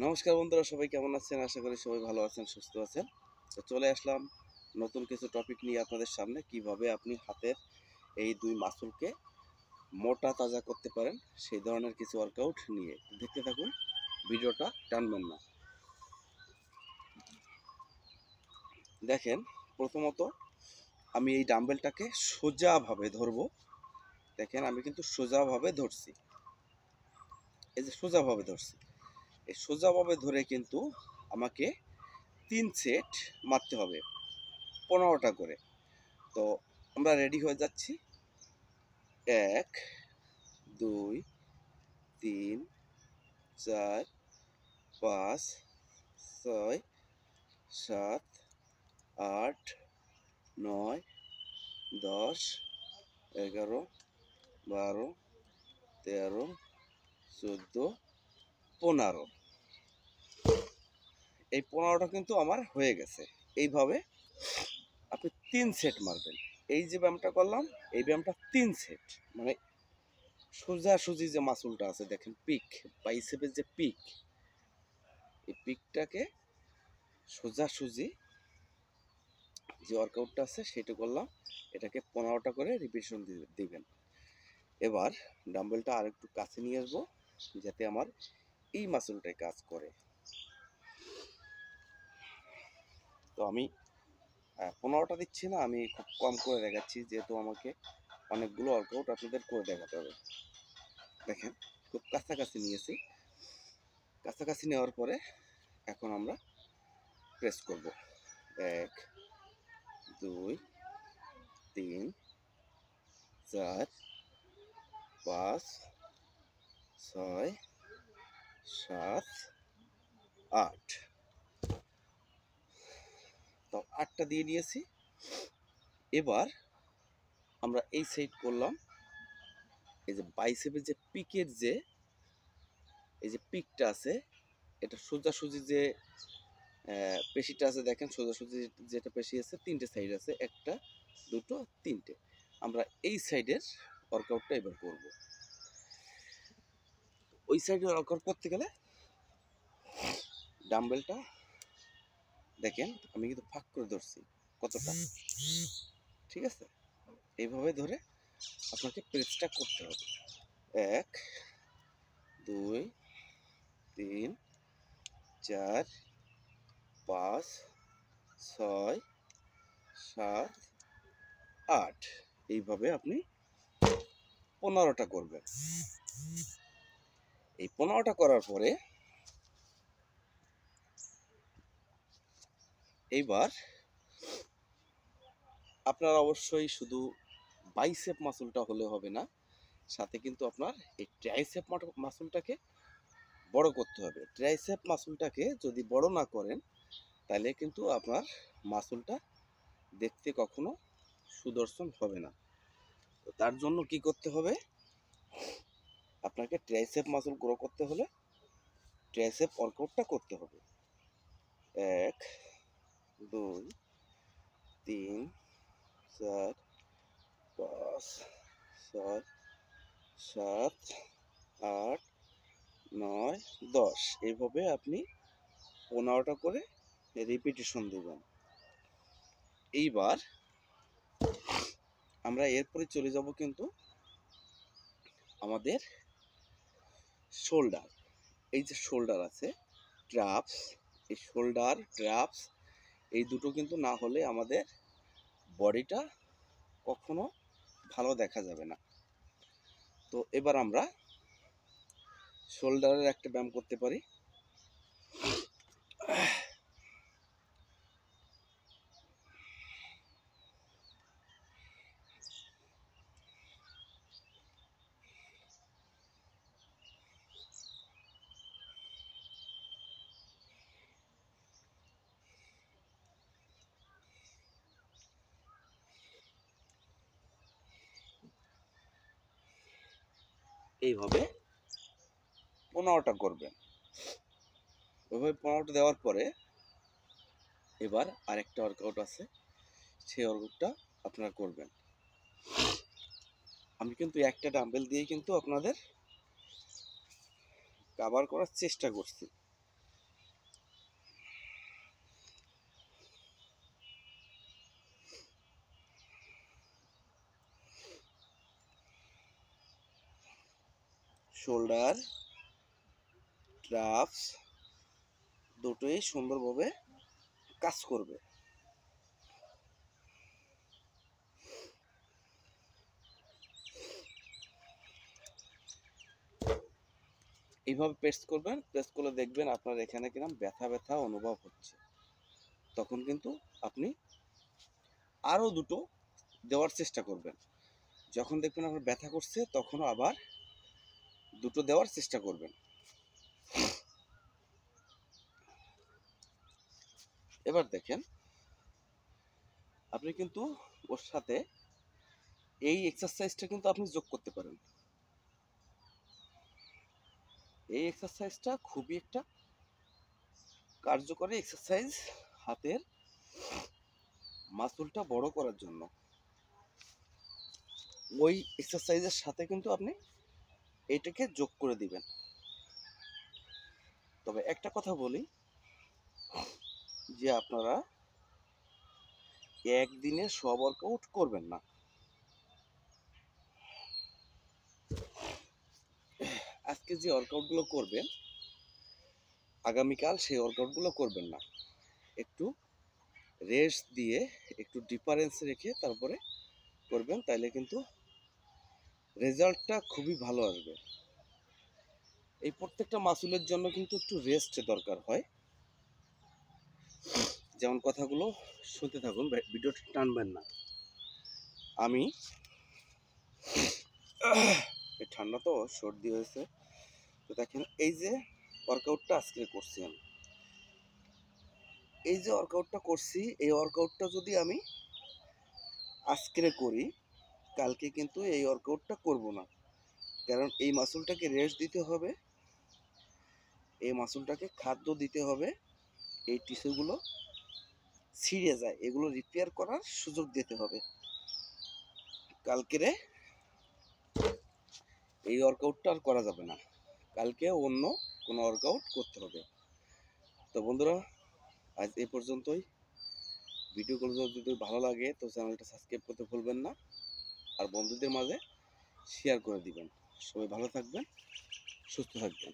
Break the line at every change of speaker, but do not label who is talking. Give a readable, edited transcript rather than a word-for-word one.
নমস্কার বন্ধুরা, সবাই কেমন আছেন? আশা করি সবাই ভালো আছেন, সুস্থ আছেন। তো চলে আসলাম নতুন কিছু টপিক নিয়ে আপনাদের সামনে। কিভাবে আপনি হাতের এই দুই মাসলকে মোটা তাজা করতে পারেন সেই ধরনের কিছু ওয়ার্কআউট নিয়ে দেখতে থাকুন, ভিডিওটা টানবেন না। দেখেন, প্রথমত আমি এই ডাম্বেলটাকে সোজাভাবে ধরবো। দেখেন, আমি কিন্তু সোজাভাবে ধরছি, এই যে সোজাভাবে ধরছি। এই সোজাভাবে ধরে কিন্তু আমাকে 3 সেট মারতে হবে, 15টা করে। তো আমরা রেডি হয়ে যাচ্ছি। 1 2 3 4 5 6 7 8 9 10 11 12 13 14 15। এই 15টা কিন্তু আমার হয়ে গেছে। এইভাবে আপনি 3 সেট মারবেন। এই যে ব্যায়ামটা করলাম, এই ব্যায়ামটা 3 সেট, মানে সোজাসুজি যে মাসুলটা আছে দেখেন, পিক, বাইসেপের যে পিক, এই পিকটাকে সোজাসুজি যে ওয়ার্কআউটটা আছে সেটা করলাম। এটাকে 15টা করে রিপিটিশন দিবেন। এবার ডাম্বেলটা আর একটু কাছে নিয়ে আসবো যাতে আমার এই মাসলটাই কাজ করে। তো আমি 15টা দিচ্ছি না, আমি খুব কম করে দেখাচ্ছি, যেহেতু আমাকে অনেকগুলো ওয়ার্কআউট আপনাদের করে দেখাতে হবে। দেখেন, খুব কাছাকাছি নিয়েছি। কাছাকাছি নেওয়ার পরে এখন আমরা প্রেস করব। 1 2 3 4 5 6 7 8। তো 8টা দিয়ে নিয়েছি। এবার আমরা এই সাইড করলাম। এই যে বাইসেপের যে পিকের যে এই যে পিকটা আছে, এটা সোজাসুজি যে পেশিটা আছে দেখেন, সোজাসুজি যেটা পেশি আছে, 3টে সাইড আছে, 1টা 2টো 3টে। আমরা এই সাইডের ওয়ার্কআউটটা এবার করব। ওই সাইডের ওয়ার্কআউট করতে গেলে ডাম্বেলটা দেখেন আমি কিন্তু ফাঁক করে ধরছি কতটা, ঠিক আছে? এইভাবে ধরে আপনাকে প্রেসটা করতে হবে। 1 2 3 4 5 6 7 8। এইভাবে আপনি 15টা করবেন। এই 15টা করার পরে এইবার আপনার অবশ্যই শুধু বাইসেপ মাসলটা হলে হবে না, সাথে কিন্তু আপনার এই ট্রাইসেপ মাসলটাকে বড় করতে হবে। ট্রাইসেপ মাসলটাকে যদি বড় না করেন তাহলে কিন্তু আপনার মাসলটা দেখতে কখনো সুদর্শন হবে না। তো তার জন্য কি করতে হবে? আপনাকে ট্রাইসেপ মাসল গ্রো করতে হলে ট্রাইসেপ ওয়ার্কআউটটা করতে হবে। 1 2 3 4 5 6 7 8 9 10। এইভাবে আপনি 15টা করে রিপিটিশন দেবেন। এইবার আমরা এরপরে চলে যাব কিন্তু আমাদের শোল্ডার। এই যে শোল্ডার আছে, ট্রাপস, এই শোল্ডার ট্রাপস এই দুটো কিন্তু না হলে আমাদের বডিটা কখনো ভালো দেখা যাবে না। তো এবার আমরা শোল্ডারের একটা ব্যায়াম করতে পারি। এইভাবে 15টা করবেন। ওইভাবে 15টা দেওয়ার পরে এবার আরেকটা ওয়ার্কআউট আছে, সেই ওয়ার্কআউটটা আপনারা করবেন। আমি কিন্তু একটা ডাম্বেল দিয়ে কিন্তু আপনাদের কভার করার চেষ্টা করছি। শোল্ডার, ট্রাপস দুটোই সুন্দরভাবে কাজ করবে। এইভাবে প্রেস করবেন, প্রেস করলে দেখবেন আপনার এখানে কিরকম ব্যথা ব্যথা অনুভব হচ্ছে। তখন কিন্তু আপনি আরও দুটো দেওয়ার চেষ্টা করবেন। যখন দেখবেন আপনার ব্যথা করছে তখনও আবার দুটো দেওয়ার চেষ্টা করবেন। এবার দেখেন আপনি কিন্তু ওর সাথে এই এক্সারসাইজটা কিন্তু আপনি যোগ করতে পারেন। এই এক্সারসাইজটা খুবই একটা কার্যকরী এক্সারসাইজ হাতের মাসলটা বড় করার জন্য। ওই এক্সারসাইজের সাথে কিন্তু আপনি এইটাকে যোগ করে দিবেন। তবে একটা কথা বলি যে আপনারা একদিনে সব ওয়ার্কআউট করবেন না। আজকে যে ওয়ার্কআউটগুলো করবেন আগামীকাল সেই ওয়ার্কআউটগুলো করবেন না। একটু রেস্ট দিয়ে একটু ডিফারেন্স রেখে তারপরে করবেন, তাইলে কিন্তু রেজাল্টটা খুবই ভালো আসবে। এই প্রত্যেকটা মাসুলের জন্য কিন্তু একটু রেস্ট দরকার হয়। যেমন কথাগুলো শুনতে থাকুন, ভিডিওটা টানবেন না। আমি ঠান্ডা তো সর্দি হয়েছে। তো দেখেন এই যে ওয়ার্কআউটটা আজকে করছি আমি, এই যে ওয়ার্কআউটটা করছি, এই ওয়ার্কআউটটা যদি আমি আজকে করি কালকে কিন্তু এই ওয়ার্কআউটটা করব না। কারণ এই মাসুলটাকে রেস্ট দিতে হবে, এই মাসুলটাকে খাদ্য দিতে হবে, এই টিস্যুগুলো ছিঁড়ে যায় এগুলো রিপেয়ার করার সুযোগ দিতে হবে। কালকেরে এই ওয়ার্কআউটটা আর করা যাবে না, কালকে অন্য কোনো ওয়ার্কআউট করতে হবে। তো বন্ধুরা আজ এই পর্যন্তই। ভিডিওগুলো যদি ভালো লাগে তো চ্যানেলটা সাবস্ক্রাইব করতে ভুলবেন না, আর বন্ধুদের মাঝে শেয়ার করে দিবেন। সবাই ভালো থাকবেন, সুস্থ থাকবেন।